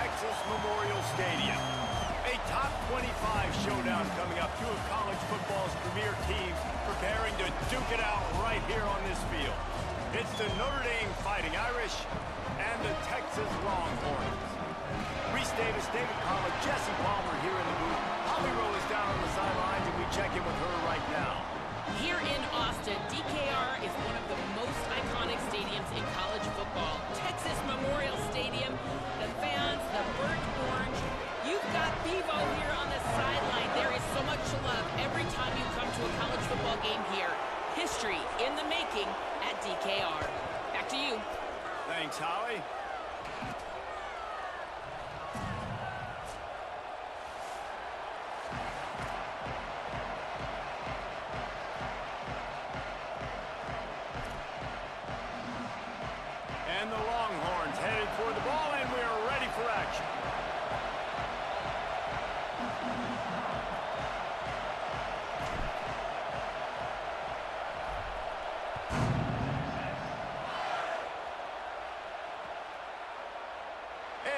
Texas Memorial Stadium. A top 25 showdown coming up. Two of college football's premier teams preparing to duke it out right here on this field. It's the Notre Dame Fighting Irish and the Texas Longhorns. Reese Davis, David Pollack, Jesse Palmer here in the booth. Holly Rowe is down on the sidelines, and we check in with her right now. Here in Austin, DKR is one of the most iconic stadiums in college football. Texas Memorial Stadium, the fans, the burnt orange. You've got Bevo here on the sideline. There is so much love every time you come to a college football game here. History in the making at DKR. Back to you. Thanks, Holly. And the Longhorns headed for the ball, and we are ready for action.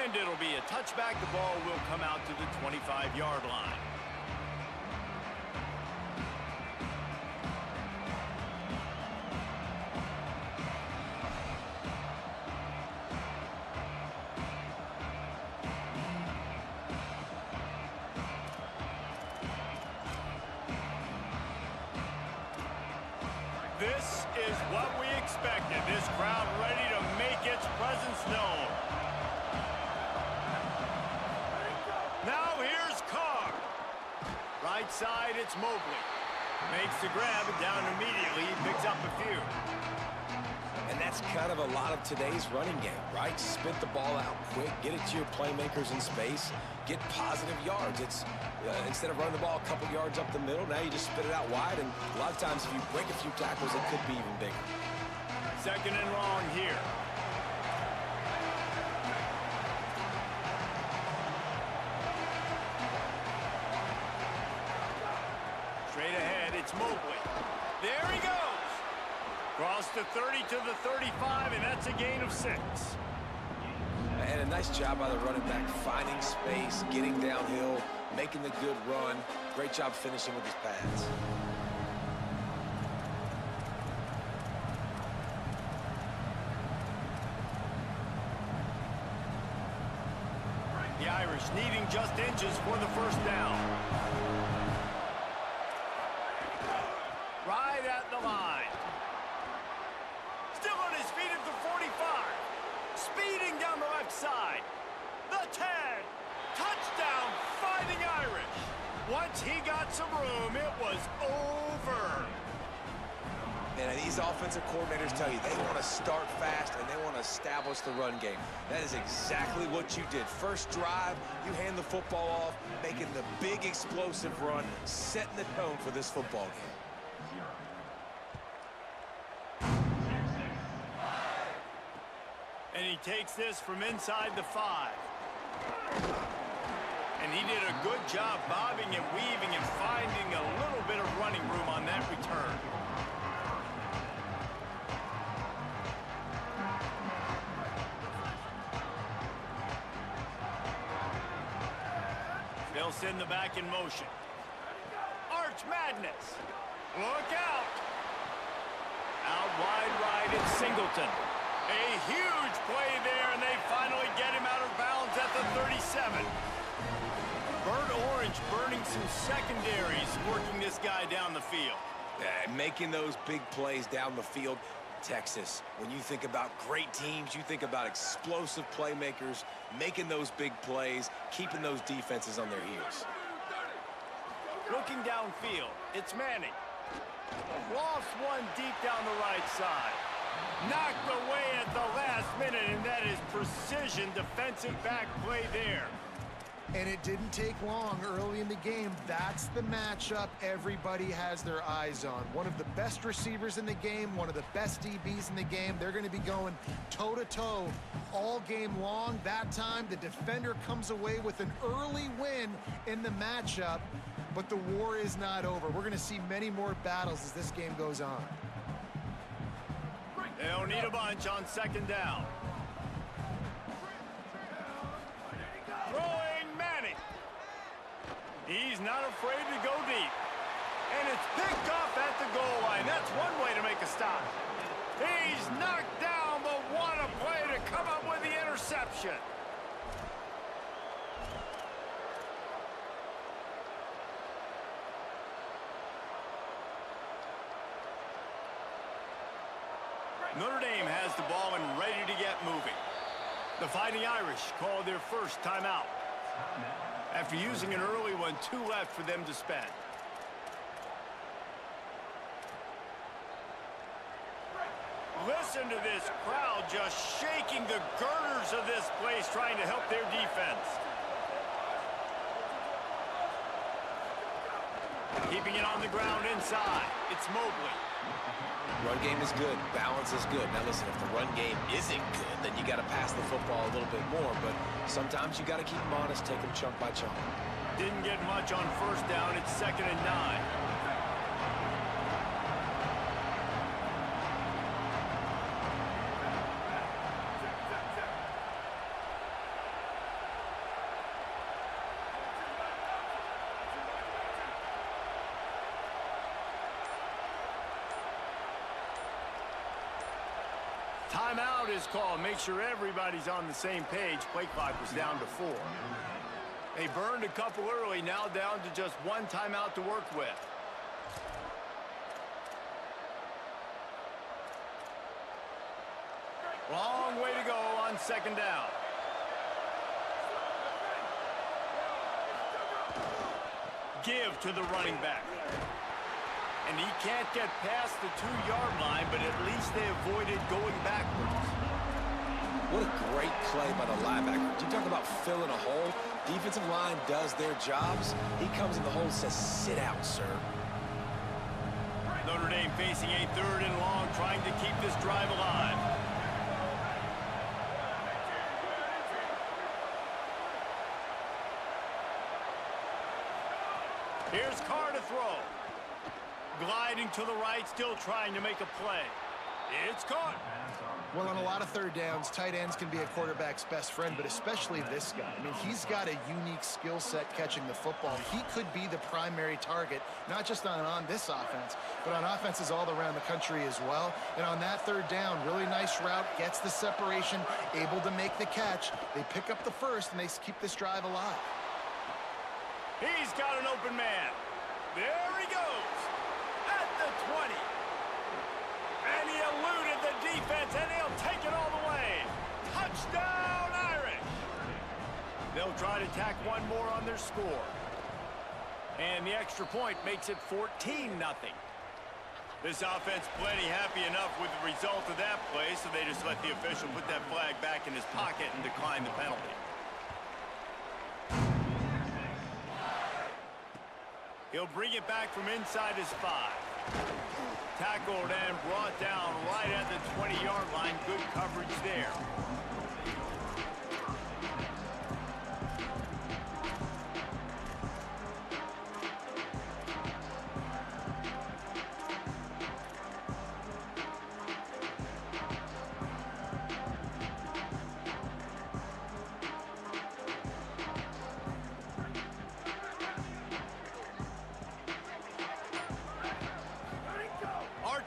And it'll be a touchback. The ball will come out to the 25-yard line. This is what we expected. This crowd ready to make its presence known. Now here's Carr. Right side, it's Mobley. Makes the grab, and down immediately. He picks up a few. And that's kind of a lot of today's running game, right? Spit the ball out quick, get it to your playmakers in space, get positive yards. It's instead of running the ball a couple yards up the middle, now you just spit it out wide, and a lot of times if you break a few tackles, it could be even bigger. Second and long here. Straight ahead, it's Mobley. There he goes. Cross the 30 to the 35, and that's a gain of 6. And a nice job by the running back, finding space, getting downhill, making the good run. Great job finishing with his pads. The Irish needing just inches for the first down. Right at the line. Still on his feet at the 45. Speeding down the left side. The 10. Touchdown, Fighting Irish. Once he got some room, it was over. And these offensive coordinators tell you they want to start fast and they want to establish the run game. That is exactly what you did. First drive, you hand the football off, making the big explosive run, setting the tone for this football game. And he takes this from inside the 5. And he did a good job bobbing and weaving and finding a little bit of running room on that return. They'll send the back in motion. Arch Madness. Look out. Out wide right, it's Singleton. A huge play there, and they finally get him out of bounds at the 37. Burnt orange burning some secondaries, working this guy down the field. Making those big plays down the field. Texas, when you think about great teams, you think about explosive playmakers, making those big plays, keeping those defenses on their heels. Looking downfield, it's Manning. Lost one deep down the right side. Knocked away at the last minute, and that is precision defensive back play there. And it didn't take long early in the game. That's the matchup everybody has their eyes on. One of the best receivers in the game, one of the best DBs in the game. They're going to be going toe-to-toe all game long. That time, the defender comes away with an early win in the matchup, but the war is not over. We're going to see many more battles as this game goes on. They'll need a bunch on second down. He's not afraid to go deep. And it's picked off at the goal line. That's one way to make a stop. He's knocked down, but what a play to come up with the interception. Notre Dame has the ball and ready to get moving. The Fighting Irish call their first timeout. After using an early one, 2 left for them to spend. Listen to this crowd just shaking the girders of this place, trying to help their defense. Keeping it on the ground inside. It's Mobley. Run game is good. Balance is good. Now listen, if the run game isn't good, then you got to pass the football a little bit more. But sometimes you got to keep them honest, take them chunk by chunk. Didn't get much on first down. It's 2nd and 9. Timeout is called. Make sure everybody's on the same page. Play clock was down to 4. They burned a couple early, now down to just 1 timeout to work with. Long way to go on 2nd down. Give to the running back. And he can't get past the 2-yard line, but at least they avoided going backwards. What a great play by the linebacker. You talk about filling a hole. Defensive line does their jobs. He comes in the hole and says, sit out, sir. Notre Dame facing a 3rd and long, trying to keep this drive alive. Here's Carr to throw. Gliding to the right, still trying to make a play. It's caught. Well, on a lot of 3rd downs, tight ends can be a quarterback's best friend, but especially this guy. I mean, he's got a unique skill set catching the football. He could be the primary target, not just on this offense, but on offenses all around the country as well. And on that 3rd down, really nice route, gets the separation, able to make the catch. They pick up the first, and they keep this drive alive. He's got an open man. There he goes. At the 20. And he eluded the defense, and he'll take it all the way. Touchdown, Irish. They'll try to tack one more on their score. And the extra point makes it 14-0. This offense plenty happy enough with the result of that play, so they just let the official put that flag back in his pocket and decline the penalty. He'll bring it back from inside his 5. Tackled and brought down right at the 20-yard line. Good coverage there.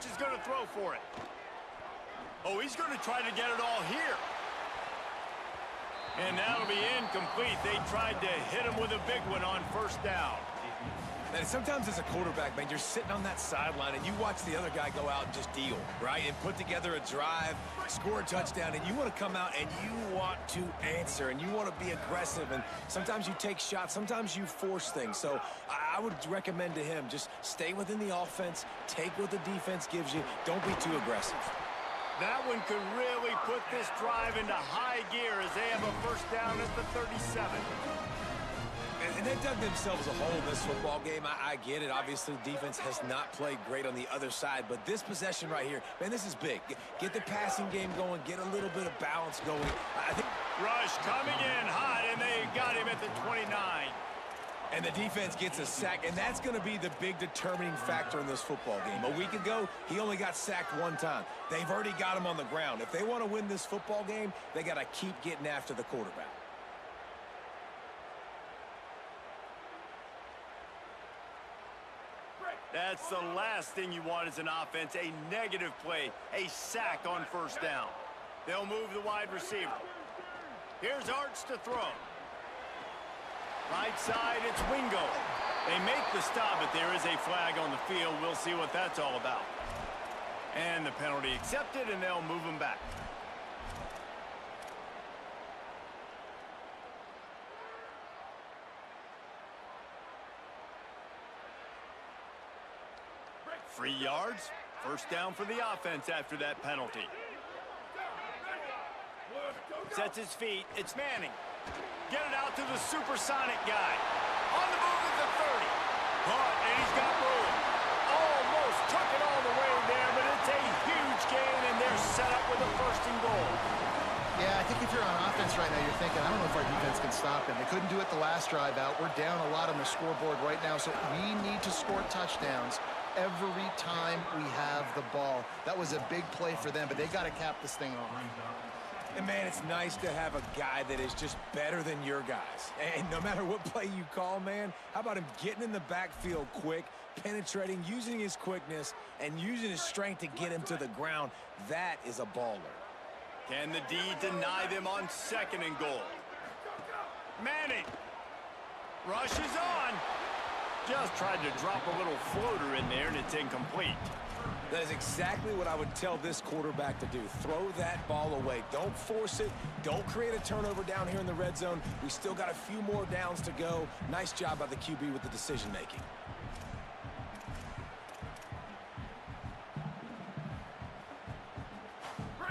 Is going to throw for it. Oh, he's going to try to get it all here. And that'll be incomplete. They tried to hit him with a big one on 1st down. And sometimes as a quarterback, man, you're sitting on that sideline and you watch the other guy go out and just deal, right? And put together a drive, score a touchdown, and you want to come out and you want to answer and you want to be aggressive. And sometimes you take shots, sometimes you force things. So I would recommend to him, just stay within the offense, take what the defense gives you, don't be too aggressive. That one could really put this drive into high gear as they have a 1st down at the 37. And they dug themselves a hole in this football game. I get it. Obviously, defense has not played great on the other side. But this possession right here, man, this is big. Get the passing game going. Get a little bit of balance going. I think Rush coming in hot, and they got him at the 29. And the defense gets a sack, and that's going to be the big determining factor in this football game. A week ago, he only got sacked 1 time. They've already got him on the ground. If they want to win this football game, they got to keep getting after the quarterback. That's the last thing you want as an offense, a negative play, a sack on first down. They'll move the wide receiver. Here's Arts to throw. Right side, it's Wingo. They make the stop, but there is a flag on the field. We'll see what that's all about. And the penalty accepted, and they'll move him back. Free yards. First down for the offense after that penalty. Sets his feet. It's Manning. Get it out to the supersonic guy. On the move at the 30. Caught, and he's got room. Almost took it all the way there, but it's a huge gain, and they're set up with a first and goal. Yeah, I think if you're on offense right now, you're thinking, I don't know if our defense can stop him. They couldn't do it the last drive out. We're down a lot on the scoreboard right now, so we need to score touchdowns every time we have the ball. That was a big play for them, but they got to cap this thing off. And, man, it's nice to have a guy that is just better than your guys. And no matter what play you call, man, how about him getting in the backfield quick, penetrating, using his quickness, and using his strength to get him to the ground? That is a baller. Can the D deny them on second and goal? Manning rushes on. Just tried to drop a little floater in there, and it's incomplete. That is exactly what I would tell this quarterback to do. Throw that ball away. Don't force it. Don't create a turnover down here in the red zone. We still got a few more downs to go. Nice job by the QB with the decision-making.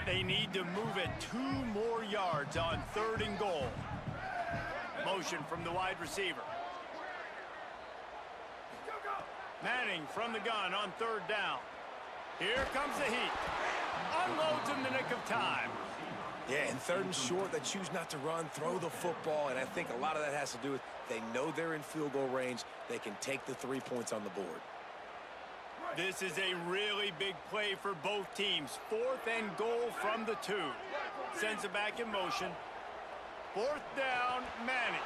They need to move it 2 more yards on third and goal. Motion from the wide receiver. Manning from the gun on third down. Here comes the heat. Unloads in the nick of time. Yeah, and third and short, they choose not to run, throw the football, and I think a lot of that has to do with they know they're in field goal range. They can take the 3 points on the board. This is a really big play for both teams. 4th and goal from the 2. Sends it back in motion. 4th down, Manning.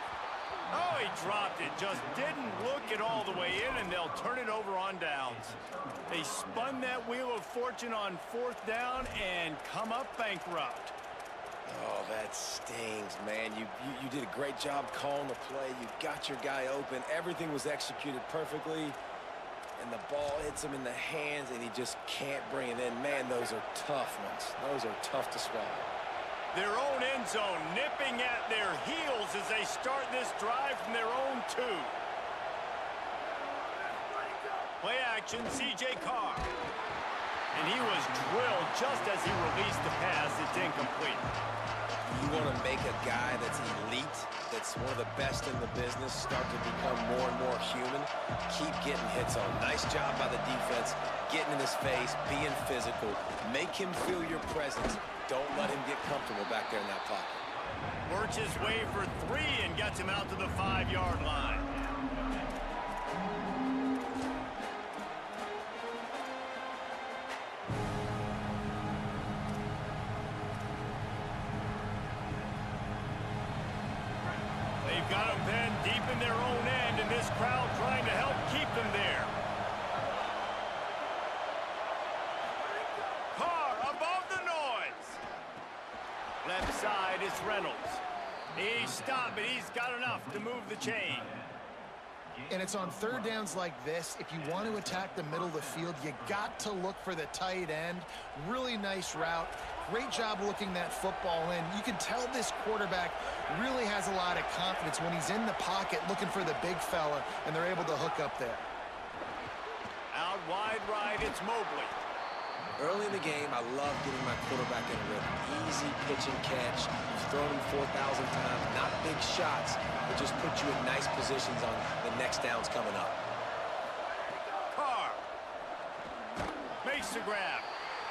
Oh, he dropped it. Just didn't look it all the way in, and they'll turn it over on downs. They spun that wheel of fortune on 4th down and come up bankrupt. Oh, that stings, man. You did a great job calling the play. You got your guy open. Everything was executed perfectly. And the ball hits him in the hands, and he just can't bring it in. Man, those are tough ones. Those are tough to swallow. Their own end zone nipping at their heels as they start this drive from their own 2. Play action, C.J. Carr. And he was drilled just as he released the pass. It's incomplete. You want to make a guy that's elite, that's one of the best in the business, start to become more and more human, keep getting hits on. Nice job by the defense, getting in his face, being physical. Make him feel your presence. Don't let him get comfortable back there in that pocket. Works his way for 3 and gets him out to the 5-yard line. They've got them pinned deep in their own end, and this crowd trying to help keep them there. Carr above the noise. Left side is Reynolds. He's stopped, but he's got enough to move the chain. And it's on third downs like this. If you want to attack the middle of the field, you got to look for the tight end. Really nice route. Great job looking that football in. You can tell this quarterback really has a lot of confidence when he's in the pocket looking for the big fella, and they're able to hook up there. Out wide right, it's Mobley. Early in the game, I love getting my quarterback in a rhythm. Easy pitch and catch. You've thrown him 4,000 times. Not big shots, but just put you in nice positions on the next downs coming up. Carr makes the grab.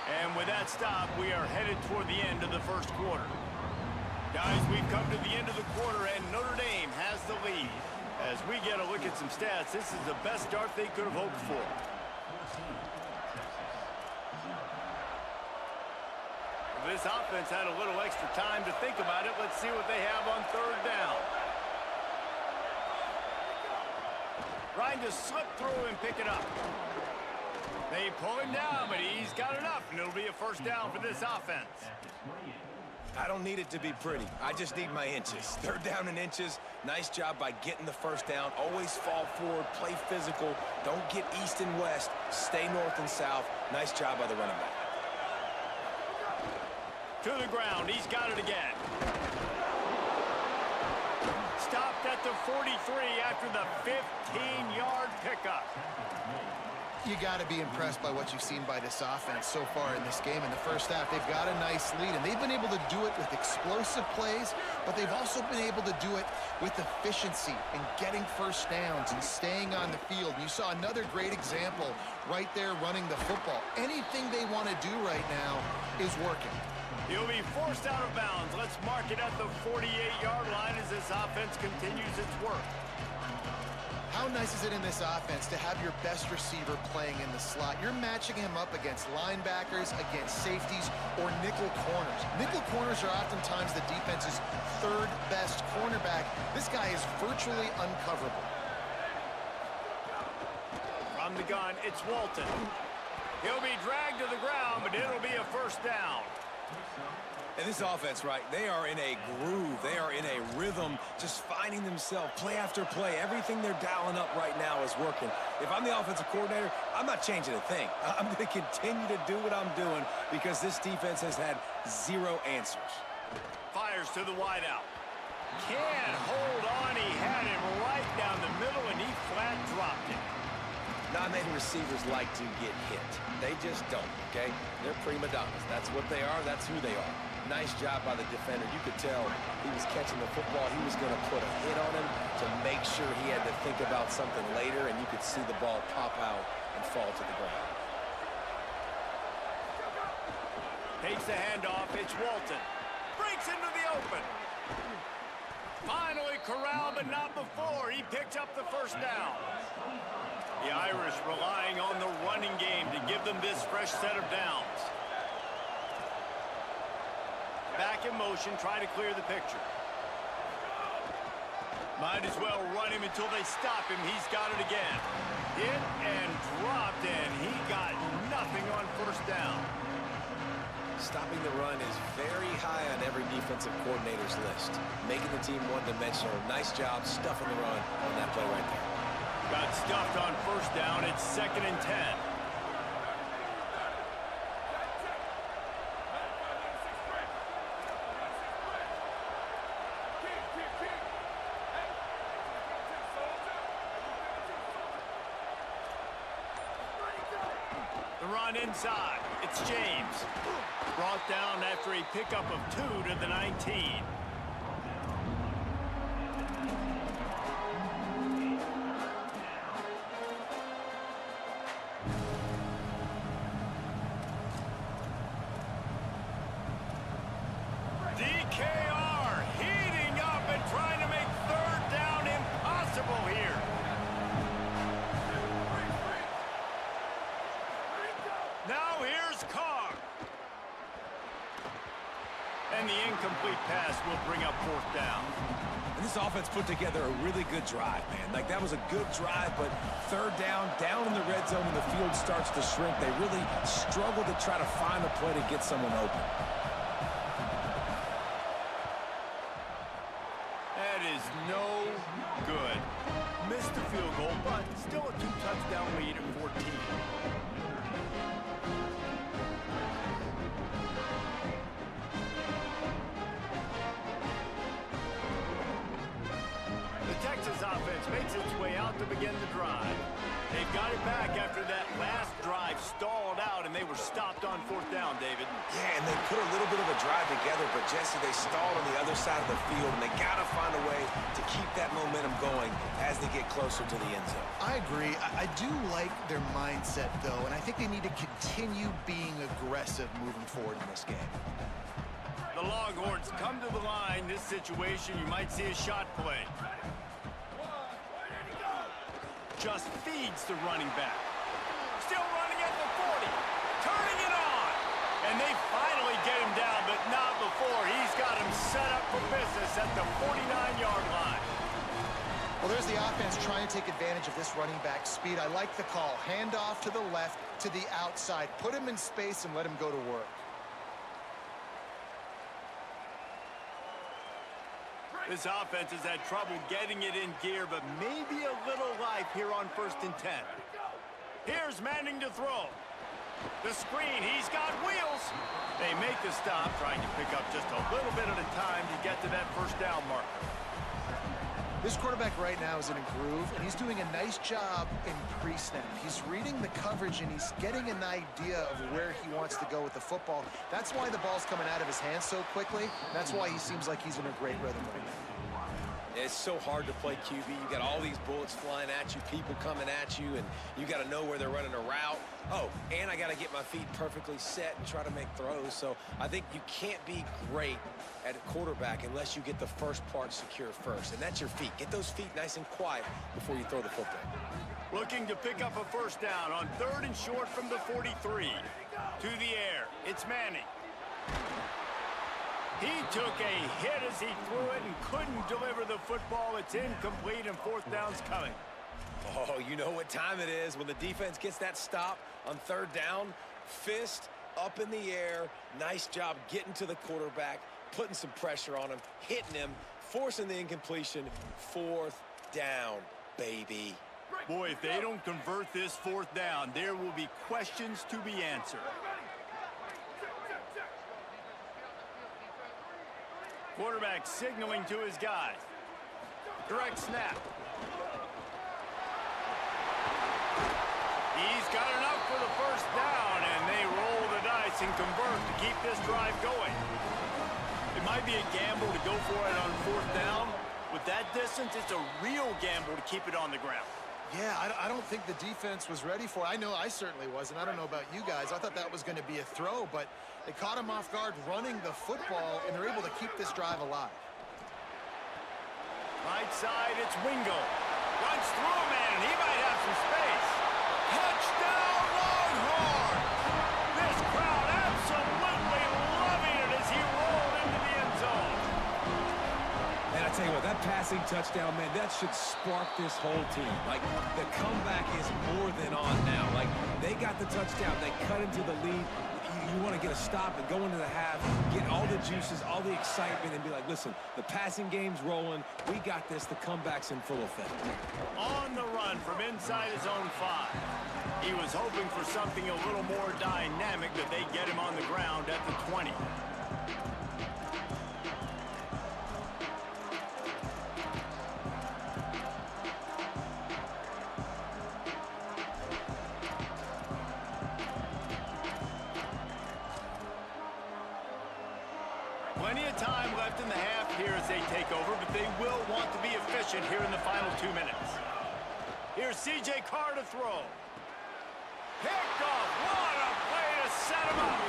And with that stop, we are headed toward the end of the first quarter. Guys, we've come to the end of the quarter, and Notre Dame has the lead. As we get a look at some stats, this is the best start they could have hoped for. This offense had a little extra time to think about it. Let's see what they have on third down. Right trying to slip through and pick it up. They pull him down, but he's got enough, and it'll be a first down for this offense. I don't need it to be pretty. I just need my inches. Third down in inches. Nice job by getting the first down. Always fall forward, play physical. Don't get east and west. Stay north and south. Nice job by the running back. To the ground. He's got it again. Stopped at the 43 after the 15-yard pickup. You got to be impressed by what you've seen by this offense so far in this game. In the first half, they've got a nice lead, and they've been able to do it with explosive plays, but they've also been able to do it with efficiency and getting first downs and staying on the field. And you saw another great example right there running the football. Anything they want to do right now is working. He'll be forced out of bounds. Let's mark it at the 48-yard line as this offense continues its work. How nice is it in this offense to have your best receiver playing in the slot? You're matching him up against linebackers, against safeties, or nickel corners. Nickel corners are oftentimes the defense's third best cornerback. This guy is virtually uncoverable. From the gun, it's Walton. He'll be dragged to the ground, but it'll be a first down. And this offense, right, they are in a groove. They are in a rhythm, just finding themselves play after play. Everything they're dialing up right now is working. If I'm the offensive coordinator, I'm not changing a thing. I'm going to continue to do what I'm doing because this defense has had zero answers. Fires to the wideout. Can't hold on. He had him right down the middle, and he flat dropped it. Non-native receivers like to get hit. They just don't, okay? They're prima donnas. That's what they are. That's who they are. Nice job by the defender. You could tell he was catching the football. He was going to put a hit on him to make sure he had to think about something later, and you could see the ball pop out and fall to the ground. Takes the handoff. It's Walton. Breaks into the open. Finally corralled, but not before. He picked up the first down. The Irish relying on the running game to give them this fresh set of downs. Back in motion, try to clear the picture. Might as well run him until they stop him. He's got it again. Hit and dropped, and he got nothing on first down. Stopping the run is very high on every defensive coordinator's list. Making the team one-dimensional. Nice job stuffing the run on that play right there. Got stuffed on first down. It's 2nd and 10. The run inside. It's James. Brought down after a pickup of 2 to the 19. DKR heating up and trying to make third down impossible here. Now here's Carr. And the incomplete pass will bring up fourth down. And this offense put together a really good drive, man. Like, that was a good drive, but third down in the red zone when the field starts to shrink, they really struggle to try to find a play to get someone open. That is no good. Missed the field goal, but still a 2-touchdown lead at 14. Texas offense makes its way out to begin the drive. They've got it back after that last drive stalled out, and they were stopped on fourth down, David. Yeah, and they put a little bit of a drive together, but Jesse, they stalled on the other side of the field, and they got to find a way to keep that momentum going as they get closer to the end zone. I agree. I do like their mindset, though, and I think they need to continue being aggressive moving forward in this game. The Longhorns come to the line. This situation, you might see a shot play. Just feeds the running back. Still running at the 40. Turning it on. And they finally get him down, but not before. He's got him set up for business at the 49-yard line. Well, there's the offense trying to take advantage of this running back speed. I like the call. Hand off to the left, to the outside. Put him in space and let him go to work. This offense has had trouble getting it in gear, but maybe a little life here on 1st and 10. Here's Manning to throw. The screen, he's got wheels. They make the stop, trying to pick up just a little bit at a time to get to that first down marker. This quarterback right now is in a groove, and he's doing a nice job in pre-snap. He's reading the coverage, and he's getting an idea of where he wants to go with the football. That's why the ball's coming out of his hands so quickly. That's why he seems like he's in a great rhythm right now. It's so hard to play QB. You got all these bullets flying at you, people coming at you, and you got to know where they're running a route. Oh, and I got to get my feet perfectly set and try to make throws. So I think you can't be great at a quarterback unless you get the first part secure first, and that's your feet. Get those feet nice and quiet before you throw the football. Looking to pick up a first down on 3rd and short from the 43. To the air, it's Manning. He took a hit as he threw it and couldn't deliver the football. It's incomplete, and 4th down's coming. Oh, you know what time it is when the defense gets that stop on 3rd down. Fist up in the air. Nice job getting to the quarterback, putting some pressure on him, hitting him, forcing the incompletion. 4th down, baby. Boy, if they don't convert this 4th down, there will be questions to be answered. Quarterback signaling to his guys. Direct snap. He's got enough for the first down, and they roll the dice and convert to keep this drive going. It might be a gamble to go for it on 4th down. With that distance, it's a real gamble to keep it on the ground. Yeah, I don't think the defense was ready for it. I know I certainly wasn't. I don't know about you guys. I thought that was going to be a throw, but they caught him off guard running the football, and they're able to keep this drive alive. Right side, it's Wingo. Runs through a man, and he might have some space. Touchdown, Longhorn! This crowd absolutely loving it as he rolled into the end zone. And I tell you what, that passing touchdown, man, that should spark this whole team. Like, the comeback is more than on now. Like, they got the touchdown. They cut into the lead. You want to get a stop and go into the half, get all the juices, all the excitement, and be like, listen, the passing game's rolling. We got this. The comeback's in full effect. On the run from inside his own 5. He was hoping for something a little more dynamic, but they get him on the ground at the 20. Plenty of time left in the half here as they take over, but they will want to be efficient here in the final 2 minutes. Here's C.J. Carr to throw. Picked off. What a play to set him up.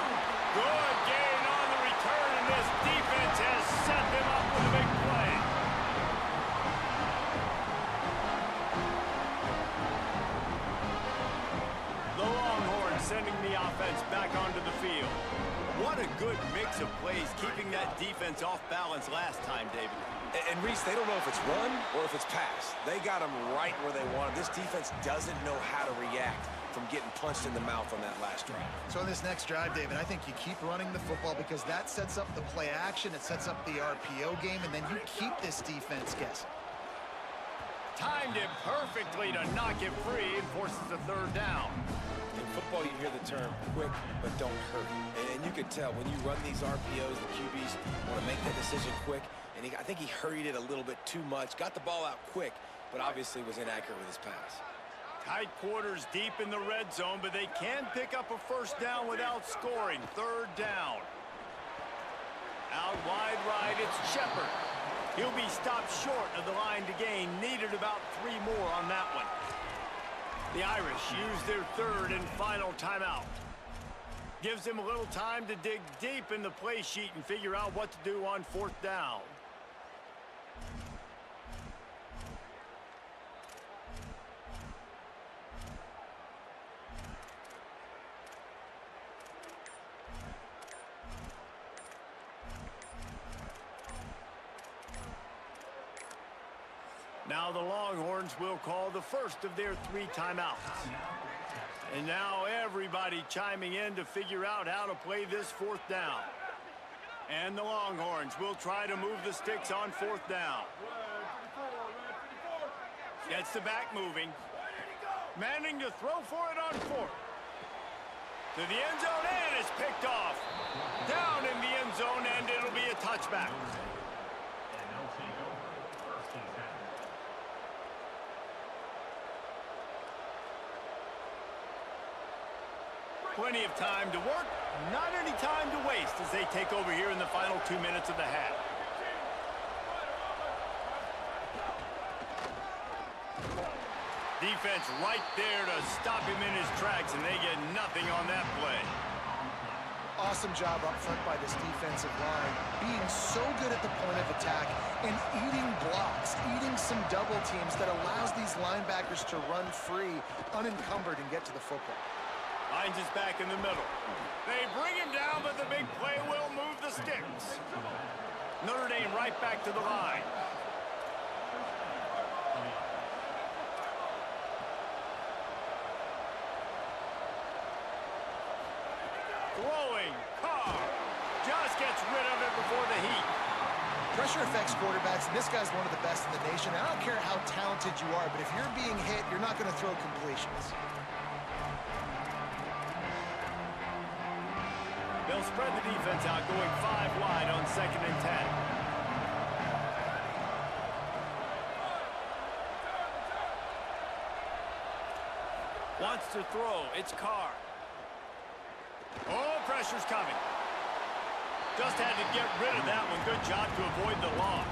Good gain on the return, and this defense has set them up with a big play. The Longhorns sending the offense back onto the field. What a good mix of plays, keeping that defense off balance last time, David. And Reese, they don't know if it's run or if it's pass. They got them right where they want them. This defense doesn't know how to react from getting punched in the mouth on that last drive. So in this next drive, David, I think you keep running the football because that sets up the play action, it sets up the RPO game, and then you keep this defense guessing. Timed it perfectly to knock it free and forces the 3rd down. In football, you hear the term quick, but don't hurry. And you can tell when you run these RPOs, the QBs want to make that decision quick. And I think he hurried it a little bit too much. Got the ball out quick, but obviously was inaccurate with his pass. Tight quarters deep in the red zone, but they can pick up a first down without scoring. 3rd down. Out wide right, it's Shepard. He'll be stopped short of the line to gain. Needed about 3 more on that one. The Irish use their 3rd and final timeout. Gives them a little time to dig deep in the play sheet and figure out what to do on 4th down. Now the Longhorns will call the first of their 3 timeouts. And now everybody chiming in to figure out how to play this 4th down. And the Longhorns will try to move the sticks on 4th down. Gets the back moving. Manning to throw for it on 4th. To the end zone, and it's picked off. Down in the end zone, and it'll be a touchback. Plenty of time to work, not any time to waste as they take over here in the final 2 minutes of the half. Defense right there to stop him in his tracks, and they get nothing on that play. Awesome job up front by this defensive line, being so good at the point of attack and eating blocks, eating some double teams that allows these linebackers to run free, unencumbered, and get to the football. Hines is back in the middle. They bring him down, but the big play will move the sticks. Notre Dame right back to the line. Throwing, Carr just gets rid of it before the heat. Pressure affects quarterbacks, and this guy's one of the best in the nation. I don't care how talented you are, but if you're being hit, you're not going to throw completions. They'll spread the defense out, going 5 wide on 2nd and 10. Wants to throw. It's Carr. Oh, pressure's coming. Just had to get rid of that one. Good job to avoid the loss.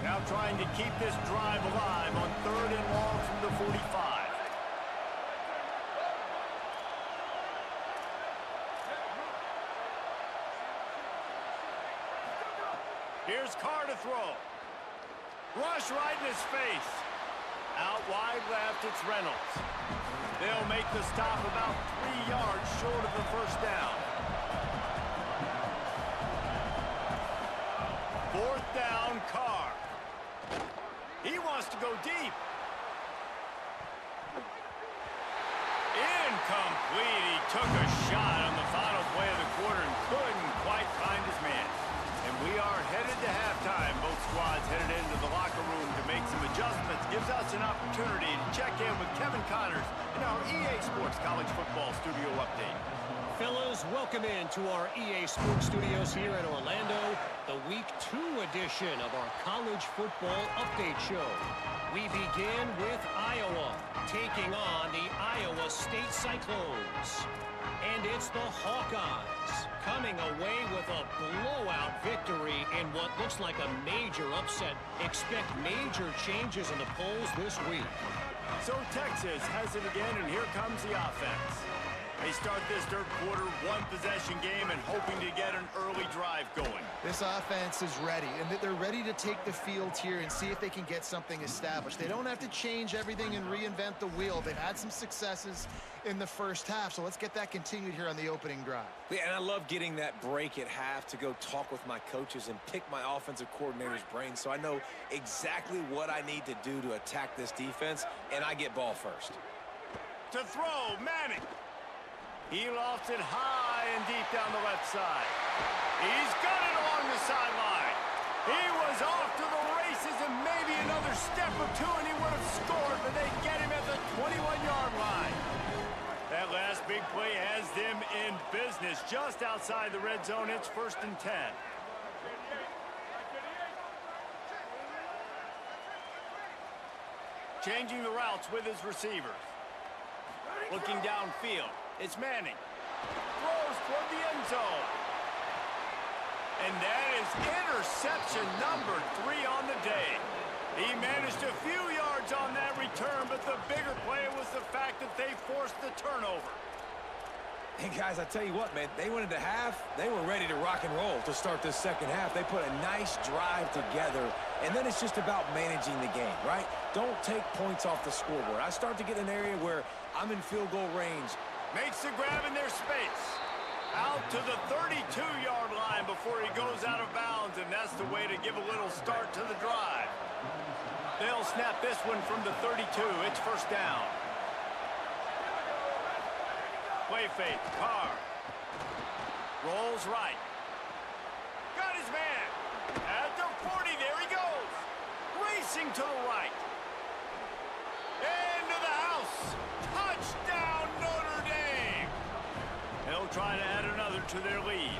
Now trying to keep this drive alive on 3rd and long from the 45. Here's Carr to throw. Rush right in his face. Out wide left, it's Reynolds. They'll make the stop about 3 yards short of the 1st down. 4th down, Carr. He wants to go deep. Incomplete. He took a shot on the final play of the quarter and couldn't quite find his man. And we are headed to halftime. Both squads headed into the locker room to make some adjustments. Gives us an opportunity to check in with Kevin Connors in our EA Sports College Football Studio Update. Fellas, welcome in to our EA Sports Studios here in Orlando, the Week 2 edition of our College Football Update Show. We begin with Iowa, taking on the Iowa State Cyclones. And it's the Hawkeyes coming away with a blowout victory in what looks like a major upset. Expect major changes in the polls this week. So Texas has it again, and here comes the offense. They start this 3rd quarter, 1-possession game, and hoping to get an early drive going. This offense is ready, and they're ready to take the field here and see if they can get something established. They don't have to change everything and reinvent the wheel. They've had some successes in the 1st half, so let's get that continued here on the opening drive. Yeah, and I love getting that break at half to go talk with my coaches and pick my offensive coordinator's brain so I know exactly what I need to do to attack this defense, and I get ball first. To throw, Manning. He lofts it high and deep down the left side. He's got it along the sideline. He was off to the races and maybe another step or 2 and he would have scored, but they get him at the 21-yard line. That last big play has them in business just outside the red zone. It's 1st and 10. Changing the routes with his receivers. Looking downfield. It's Manning. Throws toward the end zone. And that is interception number 3 on the day. He managed a few yards on that return, but the bigger play was the fact that they forced the turnover. Hey, guys, I tell you what, man, they went into half. They were ready to rock and roll to start this second half. They put a nice drive together, and then it's just about managing the game, right? Don't take points off the scoreboard. I start to get in an area where I'm in field goal range. Makes the grab in their space. Out to the 32-yard line before he goes out of bounds, and that's the way to give a little start to the drive. They'll snap this one from the 32. It's first down. Play fake. Carr. Rolls right. Got his man. At the 40. There he goes. Racing to the right. Into the house. Touchdown, Notre Dame. They'll try to add another to their lead.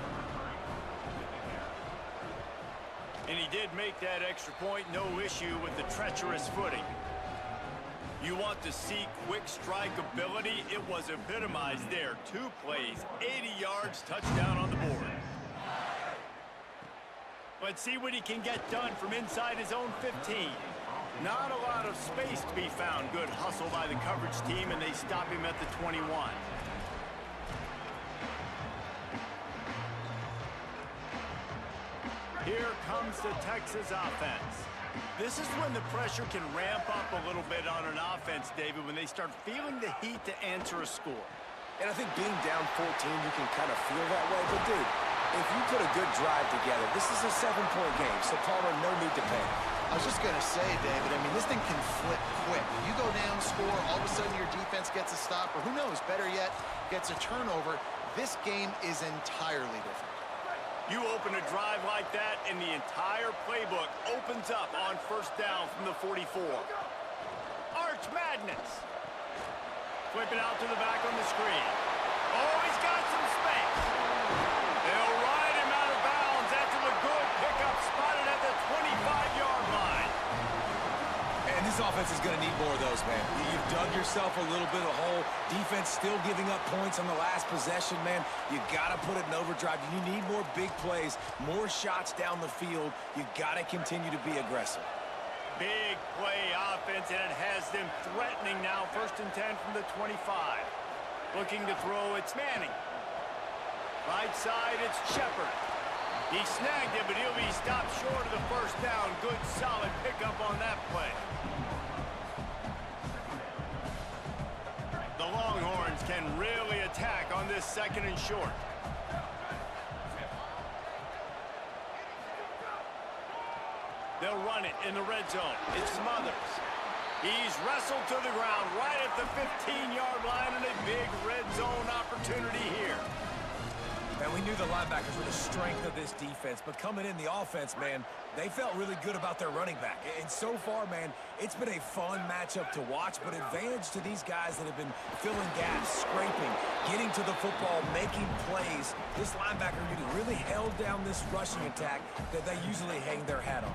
And he did make that extra point. No issue with the treacherous footing. You want to see quick strike ability? It was epitomized there. 2 plays, 80 yards, touchdown on the board. Let's see what he can get done from inside his own 15. Not a lot of space to be found. Good hustle by the coverage team, and they stop him at the 21. Here comes the Texas offense. This is when the pressure can ramp up a little bit on an offense, David, when they start feeling the heat to answer a score. And I think being down 14, you can kind of feel that way. But, dude, if you put a good drive together, this is a 7-point game, so Palmer, no need to panic. I was just going to say, David, I mean, this thing can flip quick. You go down, score, all of a sudden your defense gets a stop, or who knows, better yet, gets a turnover. This game is entirely different. You open a drive like that, and the entire playbook opens up on first down from the 44. Arch Madness. Flipping out to the back on the screen. Oh, he's got some space. They'll ride him out of bounds after the good pickup spotted at the 25-yard line. And this offense is going to need more of those, man. You've dug yourself a little bit of a hole. Defense still giving up points on the last possession, man. You got to put it in overdrive. You need more big plays, more shots down the field. You got to continue to be aggressive. Big play offense, and it has them threatening now. First and 10 from the 25. Looking to throw, it's Manning. Right side, it's Shepard. He snagged it, but he'll be stopped short of the first down. Good, solid pickup on that play. The Longhorns can really attack on this second and short. They'll run it in the red zone. It's Smothers. He's wrestled to the ground right at the 15-yard line, and a big red zone opportunity here. And we knew the linebackers were the strength of this defense, but coming in the offense, man, they felt really good about their running back. And so far, man, it's been a fun matchup to watch, but advantage to these guys that have been filling gaps, scraping, getting to the football, making plays. This linebacker unit really held down this rushing attack that they usually hang their hat on.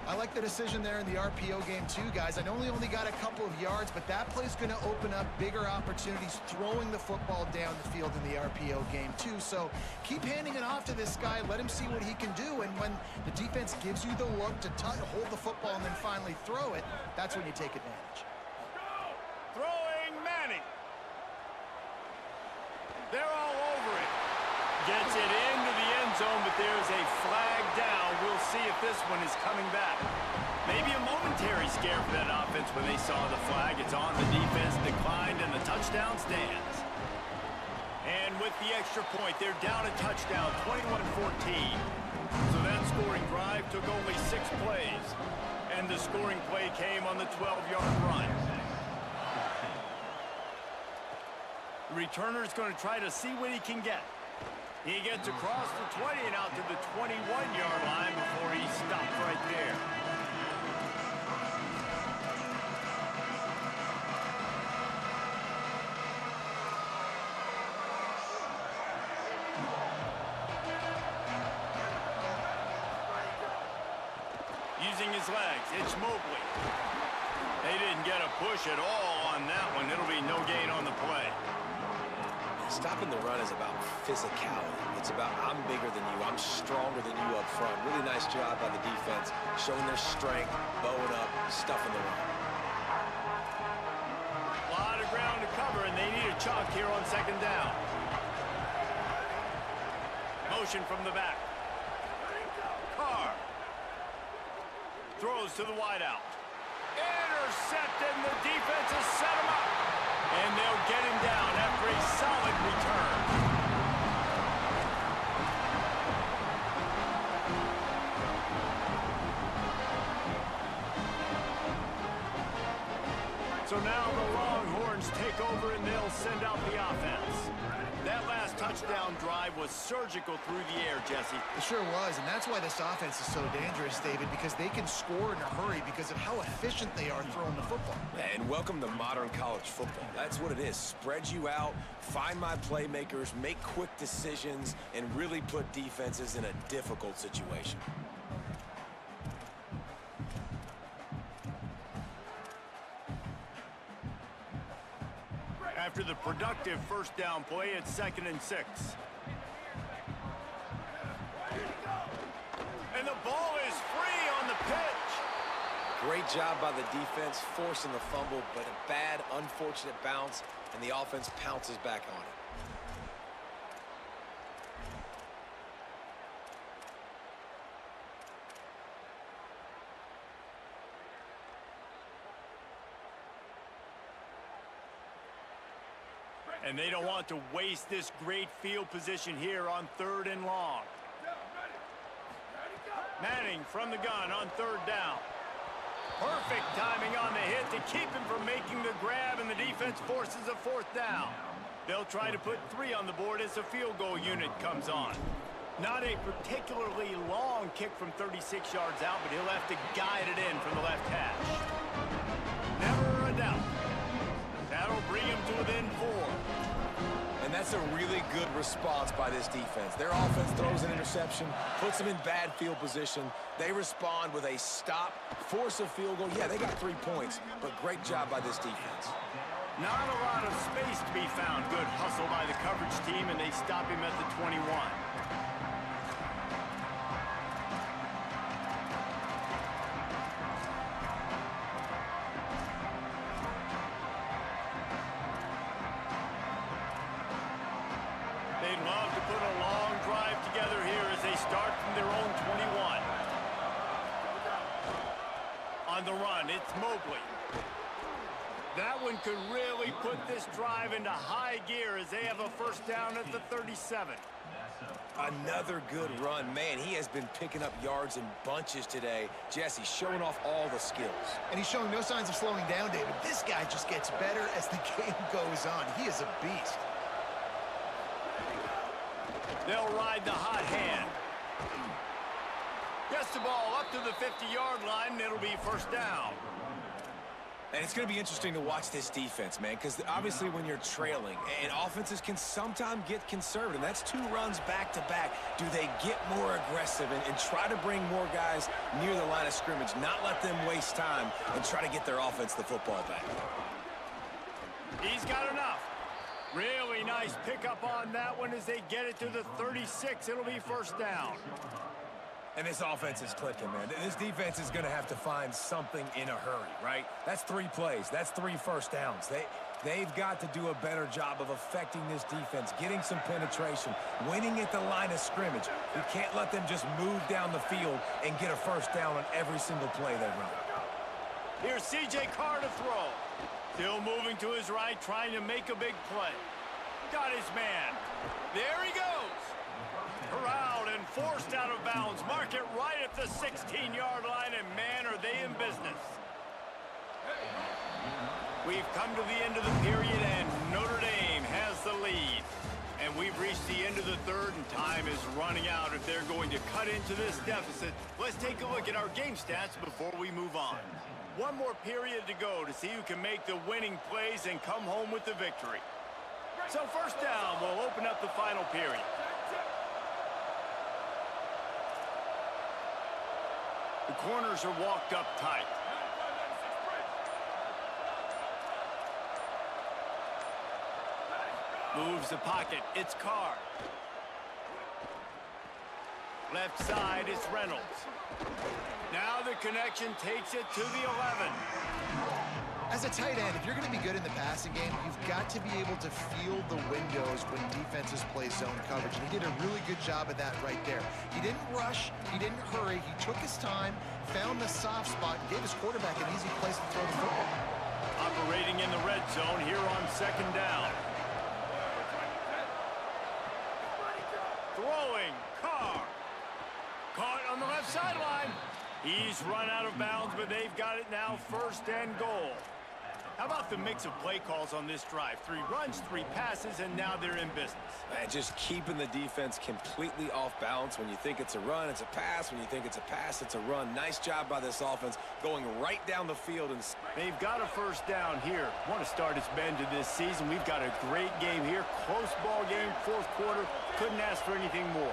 I like the decision there in the RPO game too, guys. I know he only got a couple of yards, but that play's going to open up bigger opportunities throwing the football down the field in the RPO game too. So keep handing it off to this guy. Let him see what he can do. And when the defense gives you the look to hold the football and then finally throw it, that's when you take advantage. Throwing Manning. They're all over it. Gets it into the end zone, but there's a flag down. We'll see if this one is coming back. Maybe a momentary scare for that offense when they saw the flag. It's on, the defense declined, and the touchdown stands. And with the extra point, they're down a touchdown, 21-14. So that scoring drive took only 6 plays. And the scoring play came on the 12-yard run. The returner's going to try to see what he can get. He gets across the 20 and out to the 21-yard line before he stopped right there. Using his legs, it's Mobley. They didn't get a push at all on that one. It'll be no gain on the play. Stopping the run is about physicality. It's about I'm bigger than you. I'm stronger than you up front. Really nice job by the defense, showing their strength, bowing up, stuffing the run. A lot of ground to cover, and they need a chunk here on second down. Motion from the back. Carr. Throws to the wideout. Intercepted, and the defense has set him up. And they'll get him down after a solid return. So now the Longhorns take over and they'll send out the offense. That last touchdown drive was surgical through the air, Jesse. It sure was, and that's why this offense is so dangerous, David, because they can score in a hurry because of how efficient they are throwing the football. And welcome to modern college football. That's what it is. Spread you out, find my playmakers, make quick decisions, and really put defenses in a difficult situation. After the productive first down play, it's 2nd and 6. And the ball is free on the pitch. Great job by the defense, forcing the fumble, but a bad, unfortunate bounce, and the offense pounces back on it. And they don't want to waste this great field position here on 3rd and long. Manning from the gun on 3rd down. Perfect timing on the hit to keep him from making the grab, and the defense forces a 4th down. They'll try to put 3 on the board as the field goal unit comes on. Not a particularly long kick from 36 yards out, but he'll have to guide it in from the left hash. Never a doubt. That'll bring him to within 4. And that's a really good response by this defense. Their offense throws an interception, puts them in bad field position. They respond with a stop, force a field goal. Yeah, they got 3 points, but great job by this defense. Not a lot of space to be found. Good hustle by the coverage team, and they stop him at the 21. They'd love to put a long drive together here as they start from their own 21. On the run, it's Mobley. That one could really put this drive into high gear as they have a first down at the 37. Another good run. Man, he has been picking up yards in bunches today. Jesse showing off all the skills. And he's showing no signs of slowing down, David. This guy just gets better as the game goes on. He is a beast. They'll ride the hot hand. Gets the ball up to the 50-yard line, and it'll be first down. And it's going to be interesting to watch this defense, man, because obviously when you're trailing, and offenses can sometimes get conservative. That's 2 runs back-to-back. Do they get more aggressive and try to bring more guys near the line of scrimmage, not let them waste time, and try to get their offense the football back? He's got enough. Really nice pickup on that one as they get it to the 36. It'll be first down. And this offense is clicking, man. This defense is going to have to find something in a hurry, right? That's 3 plays. That's 3 first downs. They've got to do a better job of affecting this defense, getting some penetration, winning at the line of scrimmage. You can't let them just move down the field and get a first down on every single play they run. Here's C.J. Carr to throw. Still moving to his right, trying to make a big play. Got his man. There he goes. Corralled and forced out of bounds. Mark it right at the 16-yard line, and man, are they in business. We've come to the end of the period, and Notre Dame has the lead. And we've reached the end of the 3rd, and time is running out if they're going to cut into this deficit. Let's take a look at our game stats before we move on. One more period to go to see who can make the winning plays and come home with the victory. So first down will open up the final period. The corners are walked up tight. Moves the pocket. It's Carr. Left side, it's Reynolds. Now the connection takes it to the 11. As a tight end, if you're going to be good in the passing game, you've got to be able to feel the windows when defenses play zone coverage. And he did a really good job of that right there. He didn't rush. He didn't hurry. He took his time, found the soft spot, and gave his quarterback an easy place to throw the football. Operating in the red zone here on second down. Throwing, Carr. Caught on the left sideline. He's run out of bounds, but they've got it now, first and goal. How about the mix of play calls on this drive? 3 runs, 3 passes, and now they're in business. Man, just keeping the defense completely off balance. When you think it's a run, it's a pass. When you think it's a pass, it's a run. Nice job by this offense going right down the field. And they've got a first down here. Want to start its bend to this season. We've got a great game here. Close ball game, fourth quarter. Couldn't ask for anything more.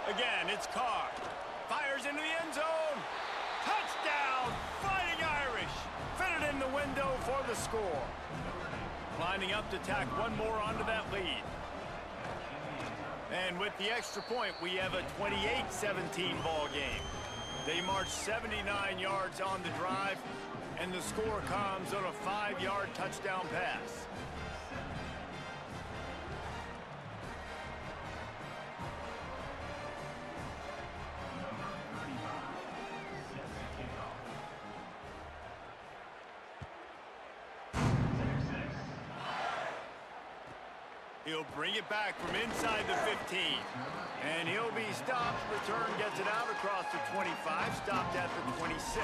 Again, it's Carr. Fires into the end zone. Touchdown, Fighting Irish. Fitted in the window for the score. Lining up to tack one more onto that lead. And with the extra point, we have a 28-17 ball game. They march 79 yards on the drive, and the score comes on a 5-yard touchdown pass. He'll bring it back from inside the 15. And he'll be stopped. Return gets it out across the 25. Stopped at the 26.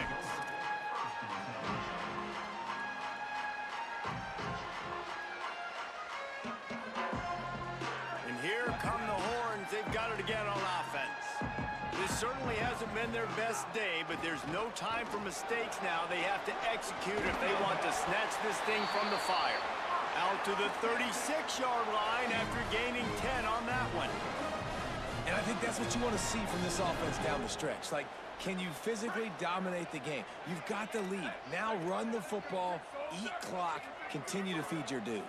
And here come the horns. They've got it again on offense. This certainly hasn't been their best day, but there's no time for mistakes now. They have to execute if they want to snatch this thing from the fire. Out to the 36-yard line after gaining 10 on that one. And I think that's what you want to see from this offense down the stretch. Like, can you physically dominate the game? You've got the lead. Now run the football, eat clock, continue to feed your dude.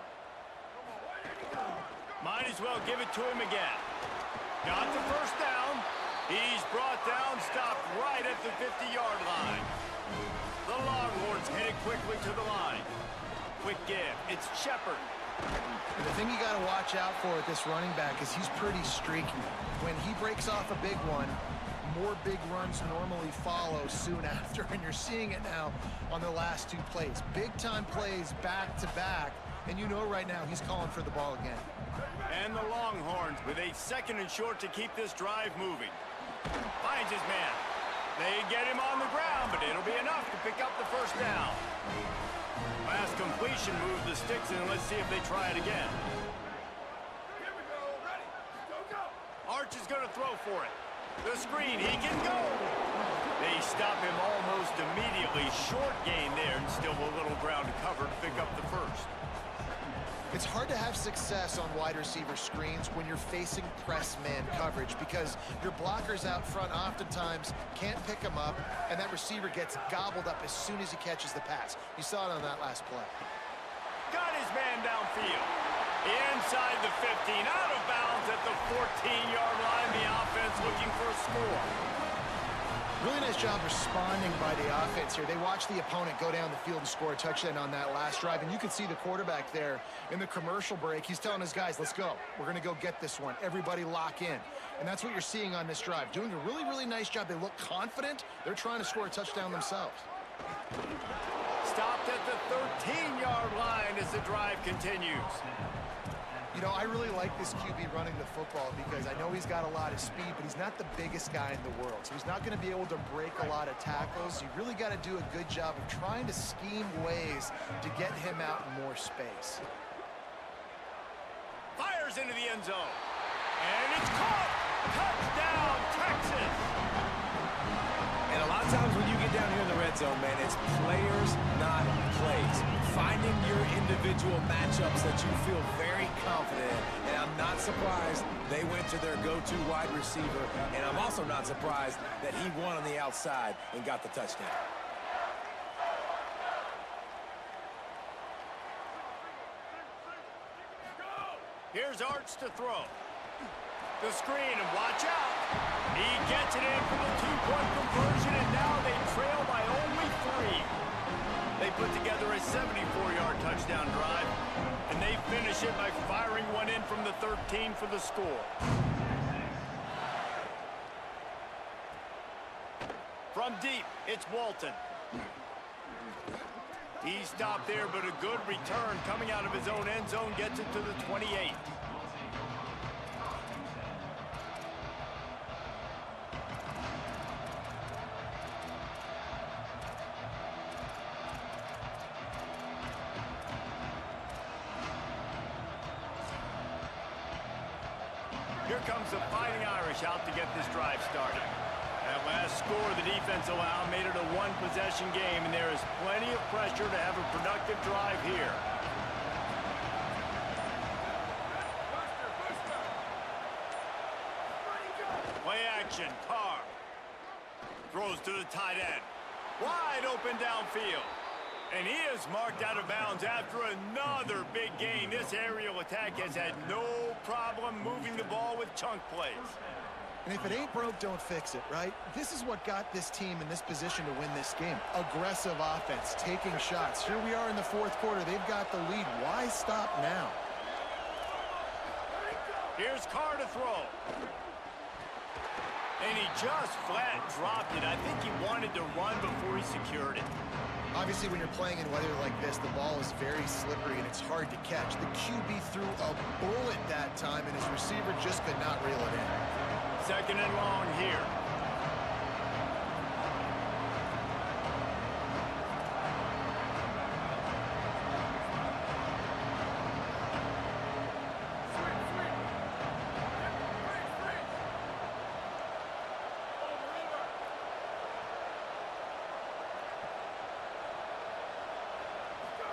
Might as well give it to him again. Got the first down. He's brought down, stopped right at the 50-yard line. The Longhorns headed quickly to the line. Quick give. It's Shepard. And the thing you got to watch out for with this running back is he's pretty streaky. When he breaks off a big one, more big runs normally follow soon after, and you're seeing it now on the last 2 plays. Big-time plays back-to-back, and you know right now he's calling for the ball again. And the Longhorns with a 2nd and short to keep this drive moving. Finds his man. They get him on the ground, but it'll be enough to pick up the first down. Last completion moved the sticks, and let's see if they try it again. Here we go. Ready. Go. Arch is going to throw for it. The screen, he can go. They stop him almost immediately. Short gain there, and still a little ground to cover to pick up the first. It's hard to have success on wide receiver screens when you're facing press man coverage because your blockers out front oftentimes can't pick them up, and that receiver gets gobbled up as soon as he catches the pass. You saw it on that last play. Got his man downfield. Inside the 15, out of bounds at the 14-yard line. The offense looking for a score. Really nice job responding by the offense here. They watched the opponent go down the field and score a touchdown on that last drive, and you can see the quarterback there in the commercial break. He's telling his guys, let's go. We're going to go get this one. Everybody lock in. And that's what you're seeing on this drive. Doing a really, really nice job. They look confident. They're trying to score a touchdown themselves. Stopped at the 13-yard line as the drive continues. You know, I really like this QB running the football because I know he's got a lot of speed, but he's not the biggest guy in the world. So he's not going to be able to break a lot of tackles. You really got to do a good job of trying to scheme ways to get him out in more space. Fires into the end zone. And it's caught. Touchdown, Texas. And a lot of times when you get down here in the red zone, man, it's players, not plays. Finding your individual matchups that you feel very confident in. And I'm not surprised they went to their go-to wide receiver. And I'm also not surprised that he won on the outside and got the touchdown. Here's Arch to throw. The screen, and watch out. He gets it in for the 2-point conversion, and now they trail by only 3. 14 for the score. From deep, it's Walton. He stopped there, but a good return coming out of his own end zone gets it to the 28. Here comes the Fighting Irish out to get this drive started. That last score the defense allowed made it a one-possession game, and there is plenty of pressure to have a productive drive here. Play action, Carr. Throws to the tight end. Wide open downfield. And he is marked out of bounds after another big gain. This aerial attack has had no problem moving the ball with chunk plays. And if it ain't broke, don't fix it, right? This is what got this team in this position to win this game. Aggressive offense, taking shots. Here we are in the fourth quarter. They've got the lead. Why stop now? Here's Carr to throw. And he just flat dropped it. I think he wanted to run before he secured it. Obviously, when you're playing in weather like this, the ball is very slippery and it's hard to catch. The QB threw a bullet that time, and his receiver just could not reel it in. Second and long here.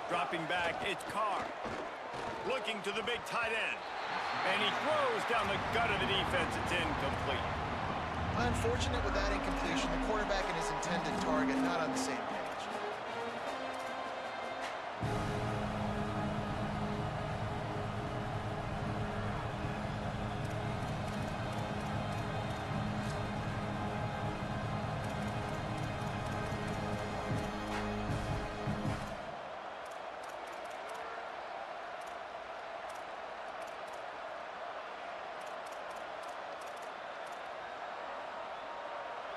Dropping back, it's Carr. Looking to the big tight end. And he throws down the gut of the defense. It's incomplete. Unfortunate with that incompletion. The quarterback and his intended target not on the same page.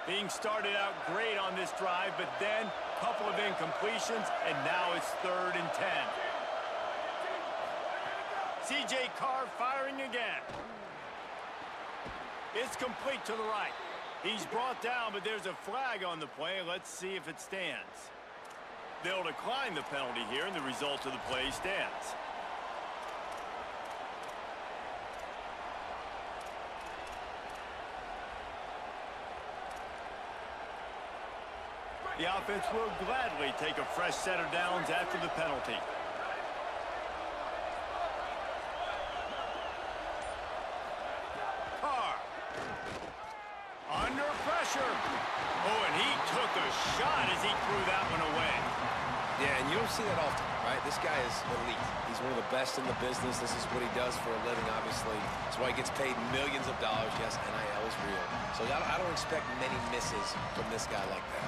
Being started out great on this drive, but then a couple of incompletions, and now it's 3rd and 10. C.J. Carr firing again. It's complete to the right. He's brought down, but there's a flag on the play. Let's see if it stands. They'll decline the penalty here, and the result of the play stands. The offense will gladly take a fresh set of downs after the penalty. Carr. Under pressure. Oh, and he took a shot as he threw that one away. Yeah, and you don't see that often, right? This guy is elite. He's one of the best in the business. This is what he does for a living, obviously. That's why he gets paid millions of dollars. Yes, NIL is real. So I don't expect many misses from this guy like that.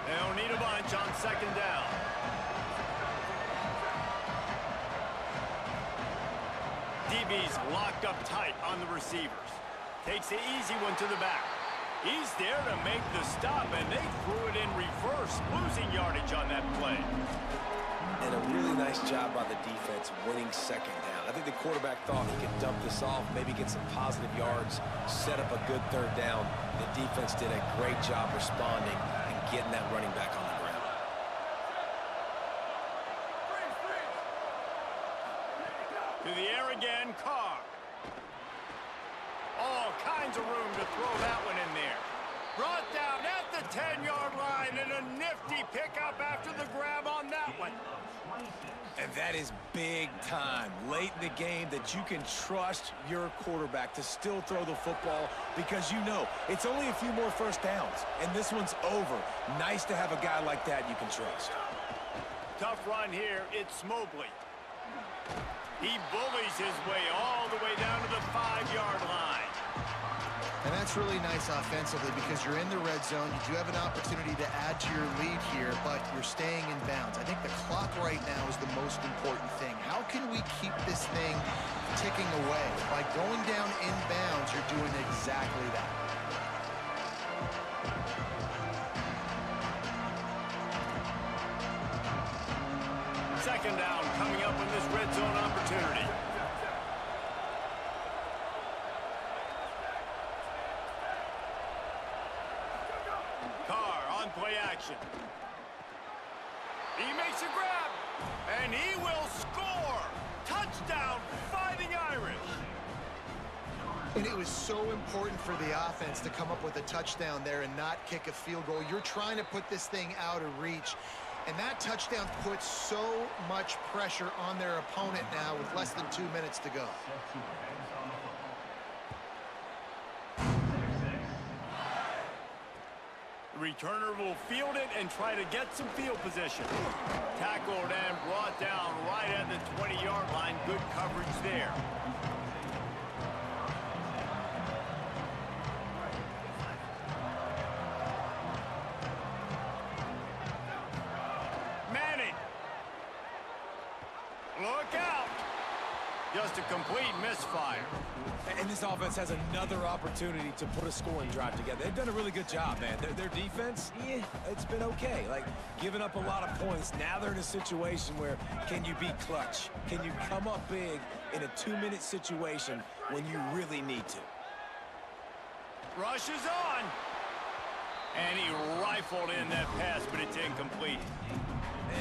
They don't need a bunch on 2nd down. DB's locked up tight on the receivers. Takes the easy one to the back. He's there to make the stop, and they threw it in reverse, losing yardage on that play. And a really nice job by the defense winning 2nd down. I think the quarterback thought he could dump this off, maybe get some positive yards, set up a good 3rd down. The defense did a great job responding and getting that running back on the ground. To the air again, Carr. All kinds of room to throw that one in there. Brought down at the 10-yard line, and a nifty pickup after the grab on that one. And that is big time late in the game that you can trust your quarterback to still throw the football because you know it's only a few more 1st downs, and this one's over. Nice to have a guy like that you can trust. Tough run here. It's Mobley. He bullies his way all the way down to the 5-yard line. And that's really nice offensively because you're in the red zone. You do have an opportunity to add to your lead here, but you're staying in bounds. I think the clock right now is the most important thing. How can we keep this thing ticking away? By going down in bounds, you're doing exactly that. Second down coming up in this red zone opportunity. Play action. He makes a grab, and he will score. Touchdown, Fighting Irish. And it was so important for the offense to come up with a touchdown there and not kick a field goal. You're trying to put this thing out of reach, and that touchdown puts so much pressure on their opponent now with less than 2 minutes to go. Returner will field it and try to get some field position. Tackled and brought down right at the 20-yard line. Good coverage there. Manning. Look out. Just a complete misfire. And this offense has another opportunity to put a scoring drive together. They've done a really good job, man. Their defense, yeah, it's been okay. Like, giving up a lot of points. Now they're in a situation where can you be clutch? Can you come up big in a 2-minute situation when you really need to? Rush is on. And he rifled in that pass, but it's incomplete.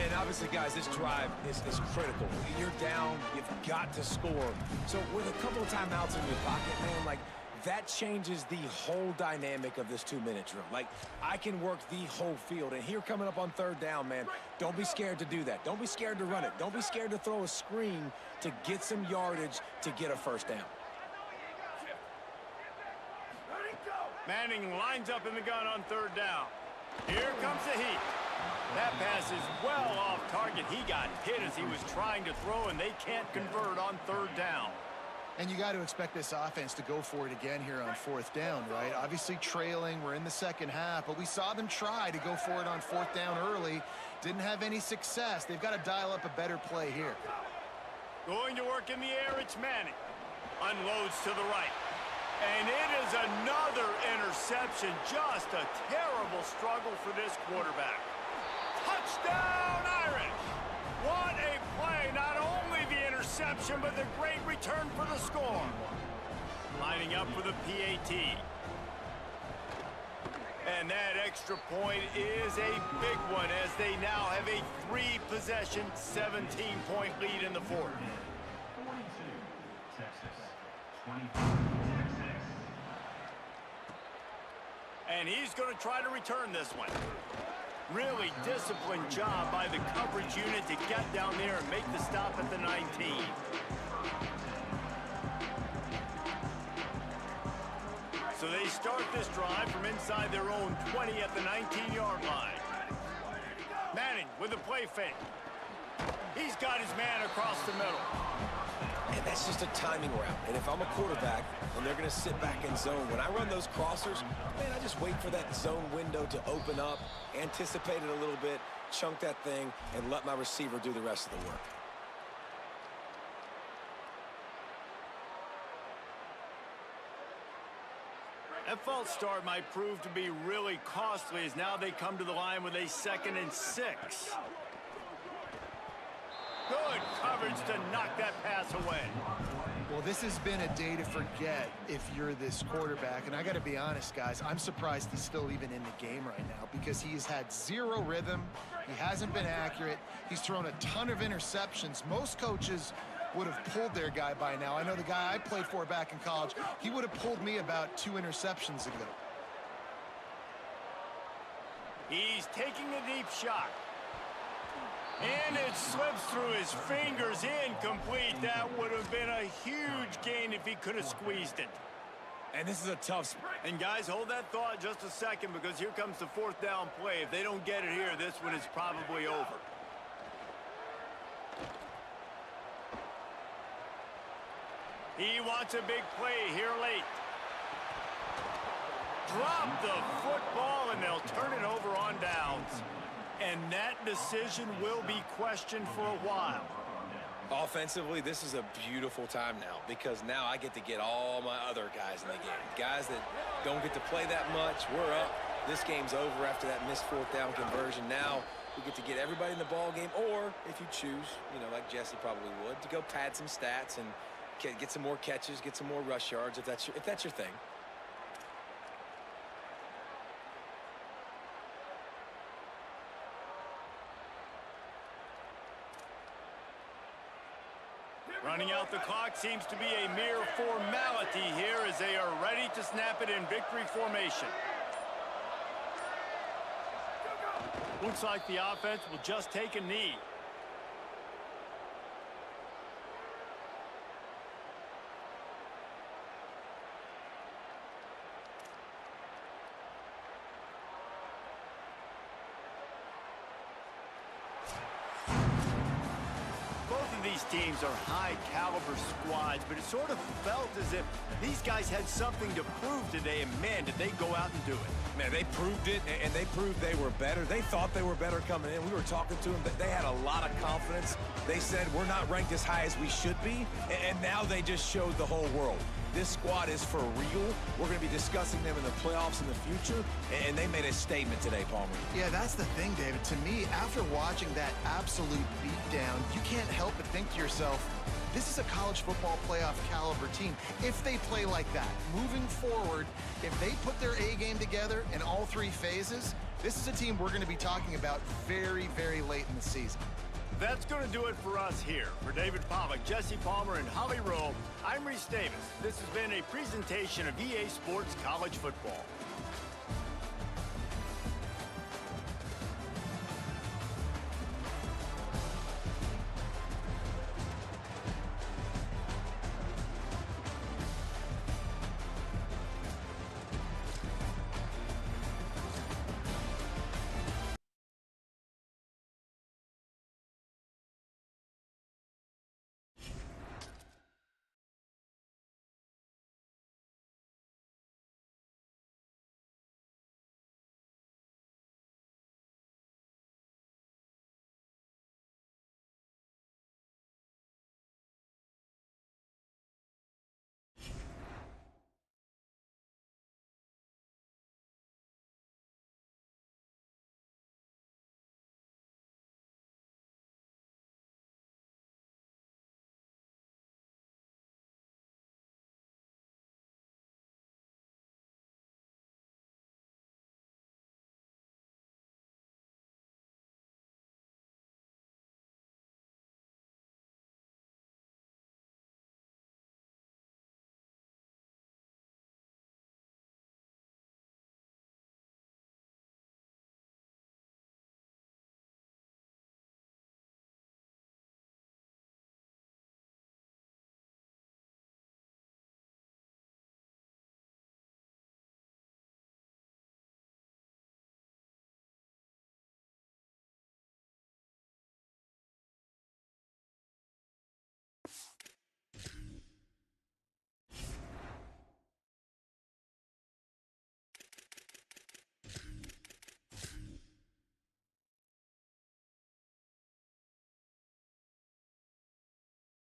And obviously, guys, this drive is critical. You're down, you've got to score. So with a couple of timeouts in your pocket, man, like, that changes the whole dynamic of this 2-minute drill. Like, I can work the whole field. And here coming up on third down, man, don't be scared to do that. Don't be scared to run it. Don't be scared to throw a screen to get some yardage to get a first down. Manning lines up in the gun on third down. Here comes the heat. That pass is well off target. He got hit as he was trying to throw, and they can't convert on third down. And you got to expect this offense to go for it again here on fourth down, right? Obviously trailing, we're in the second half, but we saw them try to go for it on fourth down early. Didn't have any success. They've got to dial up a better play here. Going to work in the air, it's Manning. Unloads to the right. And it is another interception. Just a terrible struggle for this quarterback. Touchdown, Irish! What a play. Not only the interception, but the great return for the score. Lining up for the PAT. And that extra point is a big one as they now have a 3-possession, 17-point lead in the fourth. 42, Texas. 25. And he's going to try to return this one. Really disciplined job by the coverage unit to get down there and make the stop at the 19. So they start this drive from inside their own 20 at the 19-yard line. Manning with a play fake. He's got his man across the middle. And that's just a timing route. And if I'm a quarterback and they're going to sit back in zone, when I run those crossers, man, I just wait for that zone window to open up, anticipate it a little bit, chunk that thing, and let my receiver do the rest of the work. That false start might prove to be really costly as now they come to the line with a 2nd and 6. Good coverage to knock that pass away. Well, this has been a day to forget if you're this quarterback. And I got to be honest, guys, I'm surprised he's still even in the game right now because he's had zero rhythm. He hasn't been accurate. He's thrown a ton of interceptions. Most coaches would have pulled their guy by now. I know the guy I played for back in college, he would have pulled me about 2 interceptions ago. He's taking a deep shot. And it slips through his fingers, incomplete. That would have been a huge gain if he could have squeezed it. And this is a tough... And guys, hold that thought just a second because here comes the 4th down play. If they don't get it here, this one is probably over. He wants a big play here late. drop the football, and they'll turn it over on downs. And that decision will be questioned for a while. Offensively, this is a beautiful time now because now I get to get all my other guys in the game. Guys that don't get to play that much, we're up. This game's over after that missed fourth down conversion. Now we get to get everybody in the ball game, or if you choose, you know, like Jesse probably would, to go pad some stats and get some more catches, get some more rush yards if that's your thing. Running out the clock seems to be a mere formality here as they are ready to snap it in victory formation. Looks like the offense will just take a knee. These teams are high-caliber squads, but it sort of felt as if these guys had something to prove today, and man, did they go out and do it. Man, they proved it, and they proved they were better. They thought they were better coming in. We were talking to them, but they had a lot of confidence. They said, we're not ranked as high as we should be, and now they just showed the whole world. This squad is for real. We're going to be discussing them in the playoffs in the future, and they made a statement today, Palmer. Yeah, that's the thing, David. To me, after watching that absolute beatdown, you can't help but think to yourself, this is a college football playoff caliber team. If they play like that, moving forward, if they put their A game together in all three phases, this is a team we're going to be talking about very, very late in the season. That's going to do it for us here. For David Pollack, Jesse Palmer, and Holly Rowe, I'm Reese Davis. This has been a presentation of EA Sports College Football.